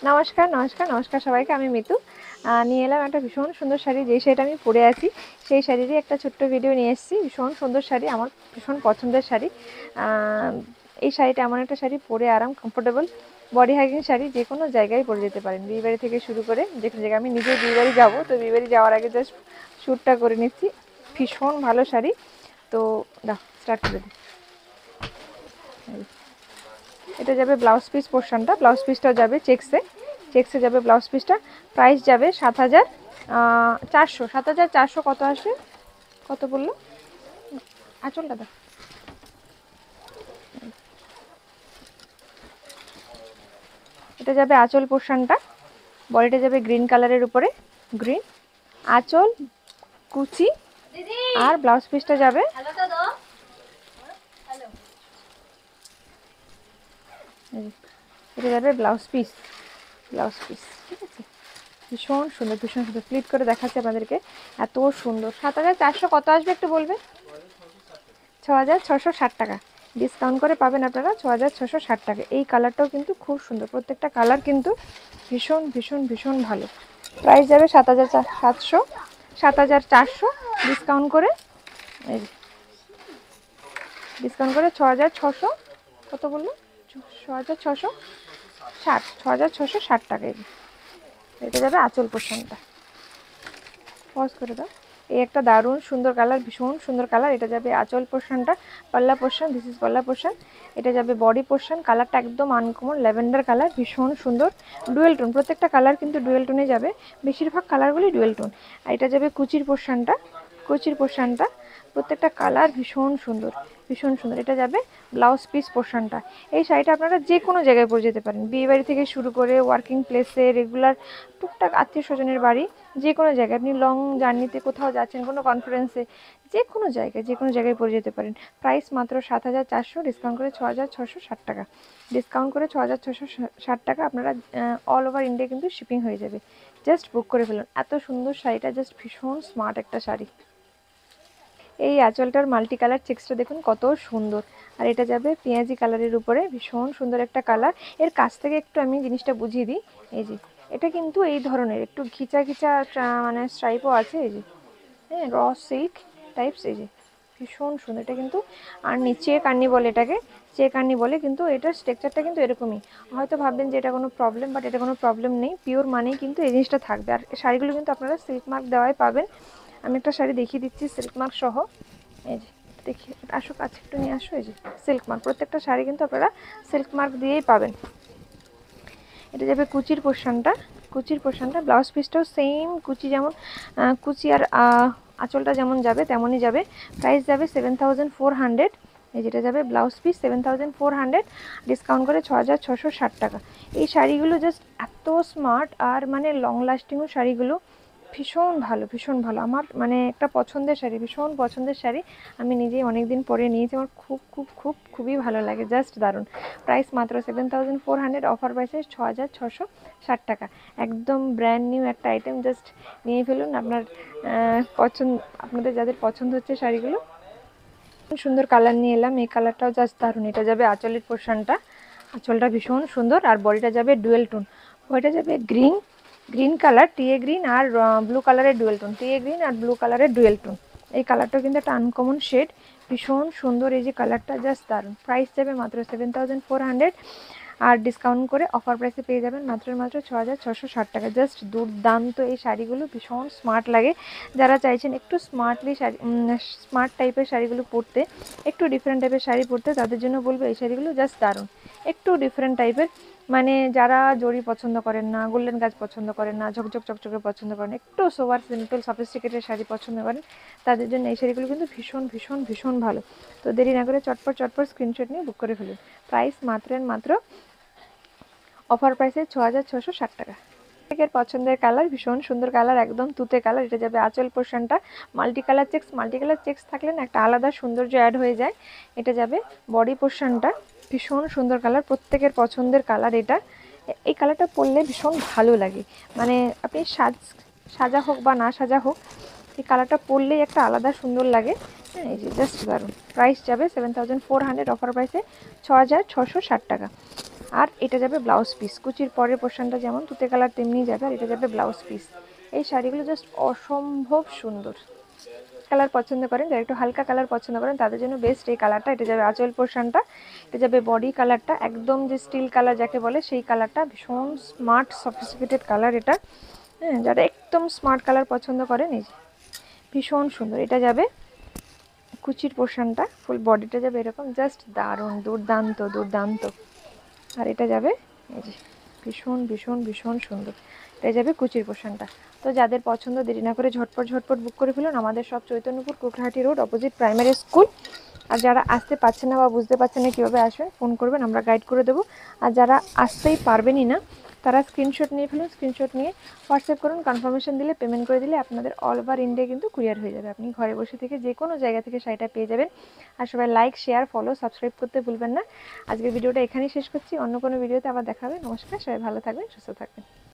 নমস্কার নমস্কার নমস্কার সবাইকে। আমি মিতু নিয়ে এলাম একটা ভীষণ সুন্দর শাড়ি। যেই শাড়িটা আমি পরে আছি সেই শাড়িরই একটা ছোট্ট ভিডিও নিয়ে এসেছি। ভীষণ সুন্দর শাড়ি, আমার ভীষণ পছন্দের শাড়ি। এই শাড়িটা এমন একটা শাড়ি, পরে আরাম, কমফোর্টেবল, বডি হাগিং শাড়ি, যে কোনো জায়গায় পরে যেতে পারেন, বিয়ে বাড়ি থেকে শুরু করে যে কোনো জায়গায়। আমি নিজে বিয়ে বাড়ি যাবো, তো বিয়ে বাড়ি যাওয়ার আগে জাস্ট শ্যুটটা করে নিচ্ছি। ভীষণ ভালো শাড়ি। তো দাও স্টার্ট করে দিই। এটা যাবে ব্লাউজ পিস পোর্শনটা, ব্লাউজ পিসটাও যাবে চেক্সে, চেক্সে যাবে ব্লাউজ পিসটা। প্রাইস যাবে ৭,৪০০। ৭,৪০০ কত আসবে, কত বললো? আঁচলটা দাও। এটা যাবে আঁচল পোর্শনটা, বডিটা যাবে গ্রিন কালারের উপরে, গ্রিন আঁচল, কুচি, আর ব্লাউজ পিসটা যাবে এটা যাবে ব্লাউজ পিস, ব্লাউজ পিস। ঠিক আছে, ভীষণ সুন্দর, ভীষণ সুন্দর। ফ্লিট করে দেখাচ্ছি আপনাদেরকে, এত সুন্দর। ৭,৪০০ কত আসবে একটু বলবে? ৬,৬৬০ টাকা ডিসকাউন্ট করে পাবেন আপনারা, ৬,৬৬০ টাকা। এই কালারটাও কিন্তু খুব সুন্দর, প্রত্যেকটা কালার কিন্তু ভীষণ ভীষণ ভীষণ ভালো। প্রাইস যাবে ৭,৭০০, ৭,৪০০ ডিসকাউন্ট করে, এই ডিসকাউন্ট করে ৬,৬০০, কত বললো? ৬,৬৬০, ৬,৬৬০ টাকা। এটা যাবে আঁচল পোর্শনটা। পজ করে দাও। এই একটা দারুণ সুন্দর কালার, ভীষণ সুন্দর কালার। এটা যাবে আঁচল পোর্শনটা, পাল্লা পোর্শন, দিস ইজ পাল্লা পোর্শন। এটা যাবে বডি পোর্শন। কালারটা একদম আনকমন ল্যাভেন্ডার কালার, ভীষণ সুন্দর, ডুয়েল টোন। প্রত্যেকটা কালার কিন্তু ডুয়েল টোনে যাবে, বেশিরভাগ কালারগুলি ডুয়েল টোন। আর এটা যাবে কুচির পোর্শনটা, কুচির পোর্শনটা। প্রত্যেকটা কালার ভীষণ সুন্দর, ভীষণ সুন্দর। এটা যাবে ব্লাউজ পিস পোর্শনটা। এই শাড়িটা আপনারা যে কোনো জায়গায় পরে যেতে পারেন, বিয়ে বাড়ি থেকে শুরু করে ওয়ার্কিং প্লেসে, রেগুলার টুকটাক আত্মীয় স্বজনের বাড়ি, যে কোনো জায়গায়। আপনি লং জার্নিতে কোথাও যাচ্ছেন, কোনো কনফারেন্সে, যে কোনো জায়গায়, যে কোনো জায়গায় পরে যেতে পারেন। প্রাইস মাত্র ৭,৪০০, ডিসকাউন্ট করে ৬,৬৬০ টাকা। ডিসকাউন্ট করে ৬,৬৬০ টাকা। আপনারা অল ওভার ইন্ডিয়া কিন্তু শিপিং হয়ে যাবে। জাস্ট বুক করে ফেলুন। এত সুন্দর শাড়িটা, জাস্ট ভীষণ স্মার্ট একটা শাড়ি। এই আঁচলটার মাল্টি কালার চেক্সটা দেখুন কত সুন্দর। আর এটা যাবে পেঁয়াজি কালারের উপরে, ভীষণ সুন্দর একটা কালার। এর কাছ থেকে একটু আমি জিনিসটা বুঝিয়ে দিই। এই যে এটা কিন্তু এই ধরনের একটু ঘিচা ঘিচা মানে স্ট্রাইপও আছে, এই যে হ্যাঁ, র সিল্ক টাইপস। এই যে ভীষণ সুন্দর এটা কিন্তু। আর নিচে কান্নি বলে এটাকে, চেক কান্নি বলে, কিন্তু এটার স্ট্রাকচারটা কিন্তু এরকমই। হয়তো ভাববেন যে এটা কোনো প্রবলেম, বাট এটা কোনো প্রবলেম নেই। পিওর মানেই কিন্তু এই জিনিসটা থাকবে। আর শাড়িগুলো কিন্তু আপনারা সিল্ক মার্ক দেওয়াই পাবেন। আমি একটা শাড়ি দেখিয়ে দিচ্ছি সিল্ক মার্ক সহ। এই যে দেখি, আসো কাছে একটু নিয়ে আসো। এই যে সিল্ক মার্ক, প্রত্যেকটা শাড়ি কিন্তু আপনারা সিল্ক মার্ক দিয়েই পাবেন। এটা যাবে কুচির পোর্শনটা, কুচির পোর্শনটা। ব্লাউজ পিসটাও সেম কুচি, যেমন কুচি আর আঁচলটা যেমন যাবে তেমনই যাবে। প্রাইস যাবে 7,400। এই যেটা যাবে ব্লাউজ পিস 7,400, ডিসকাউন্ট করে ৬,৬৬০ টাকা। এই শাড়িগুলো জাস্ট এত স্মার্ট, আর মানে লং লাস্টিংও শাড়িগুলো, ভীষণ ভালো, ভীষণ ভালো। আমার মানে একটা পছন্দের শাড়ি, ভীষণ পছন্দের শাড়ি। আমি নিজেই অনেক দিন পরে নিয়েছি, আমার খুব খুব খুব খুবই ভালো লাগে, জাস্ট দারুণ। প্রাইস মাত্র 7,400, অফার প্রাইসে ৬,৬৬০ টাকা। একদম ব্র্যান্ড নিউ একটা আইটেম, জাস্ট নিয়ে ফেলুন। আপনার পছন্দ, আপনাদের যাদের পছন্দ হচ্ছে শাড়িগুলো। সুন্দর কালার নিয়ে এলাম, এই কালারটাও জাস্ট দারুণ। এটা যাবে আঁচলের পোর্শনটা, আঁচলটা ভীষণ সুন্দর। আর বডিটা যাবে ডুয়েল টোন, বডিটা যাবে green, green colour, tea green আর ব্লু কালারের ডুয়েল টোন, টিএ গ্রিন আর ব্লু কালারের ডুয়েল টোন। এই কালারটাও কিন্তু একটা আনকমন শেড, ভীষণ সুন্দর। এই যে কালারটা জাস্ট দারুণ। প্রাইস যাবে মাত্র 7,400, আর ডিসকাউন্ট করে অফার প্রাইসে পেয়ে যাবেন মাত্র ৬,৬৬০ টাকা। জাস্ট দুর্দান্ত এই শাড়িগুলো, ভীষণ স্মার্ট লাগে। যারা চাইছেন একটু স্মার্টলি শাড়ি, স্মার্ট টাইপের শাড়িগুলো পরতে, একটু ডিফারেন্ট টাইপের শাড়ি পরতে, তাদের জন্য বলবো এই শাড়িগুলো জাস্ট দারুণ। একটু ডিফারেন্ট টাইপের, মানে যারা জরি পছন্দ করেন না, গোল্ডেন গাছ পছন্দ করেন না, ঝকঝক চকচকে পছন্দ করেন, একটু সোবার সিম্পল সফিস্টিকেটেড শাড়ি পছন্দ করেন, তাদের জন্য এই শাড়িগুলো কিন্তু ভীষণ ভীষণ ভীষণ ভালো। তো দেরি না করে চটপট চটপট স্ক্রিনশট নিয়ে বুক করে ফেলুন। প্রাইস মাত্র মাত্র অফার প্রাইসে ৬,৬৬০ টাকা। প্রত্যেকের পছন্দের কালার, ভীষণ সুন্দর কালার, একদম তুতে কালার। এটা যাবে আঁচল পোর্শনটা, multi colour checks, multi colour checks থাকলে না একটা আলাদা সৌন্দর্য অ্যাড হয়ে যায়। এটা যাবে বডি পোর্শনটা, ভীষণ সুন্দর কালার, প্রত্যেকের পছন্দের কালার এটা। এই কালারটা পরলে ভীষণ ভালো লাগে, মানে আপনি সাজা হোক বা না সাজা হোক, এই কালারটা পরলেই একটা আলাদা সুন্দর লাগে। হ্যাঁ, এই যে জাস্ট দারুণ। প্রাইস যাবে 7,400, অফার প্রাইসে ৬,৬৬০ টাকা। আর এটা যাবে ব্লাউজ পিস, কুচির পরের পোর্শনটা যেমন তুতে কালার তেমনি যাবে, আর এটা যাবে ব্লাউজ পিস। এই শাড়িগুলো জাস্ট অসম্ভব সুন্দর। কালার পছন্দ করেন, যারা একটু হালকা কালার পছন্দ করেন তাদের জন্য বেস্ট এই কালারটা। এটা যাবে আঁচল পোর্শনটা, এটা যাবে বডি কালারটা, একদম যে স্টিল কালার যাকে বলে সেই কালারটা, ভীষণ স্মার্ট সফিস্টিকেটেড কালার এটা। হ্যাঁ, যারা একদম স্মার্ট কালার পছন্দ করেন এই যে ভীষণ সুন্দর। এটা যাবে কুচির পোর্শনটা, ফুল বডিটা যাবে এরকম, জাস্ট দারুণ, দুর্দান্ত দুর্দান্ত। আর এটা যাবে এই যে ভীষণ ভীষণ ভীষণ সুন্দর, এটা যাবে কুচির পোর্শনটা। তো যাদের পছন্দ দেরি না করে ঝটপট ঝটপট বুক করে ফেলুন। আমাদের সব Chaitanyapur Kukrahati road, opposite primary school. আর যারা আসতে পারছেন না বা বুঝতে পারছেন না কীভাবে আসবেন, ফোন করবেন, আমরা গাইড করে দেবো। আর যারা আসতেই পারবেনই না তারা স্ক্রিনশট নিয়ে ফেলুন, স্ক্রিনশট নিয়ে হোয়াটসঅ্যাপ করুন, কনফার্মেশন দিলে, পেমেন্ট করে দিলে আপনাদের অল ওভার ইন্ডিয়া কিন্তু কুরিয়ার হয়ে যাবে। আপনি ঘরে বসে থেকে যে কোনো জায়গা থেকে শাড়িটা পেয়ে যাবেন। আর সবাই লাইক, শেয়ার, ফলো, সাবস্ক্রাইব করতে ভুলবেন না। আজকের ভিডিওটা এখানেই শেষ করছি, অন্য কোনো ভিডিওতে আবার দেখা হবে। নমস্কার, সবাই ভালো থাকবেন, সুস্থ থাকবেন।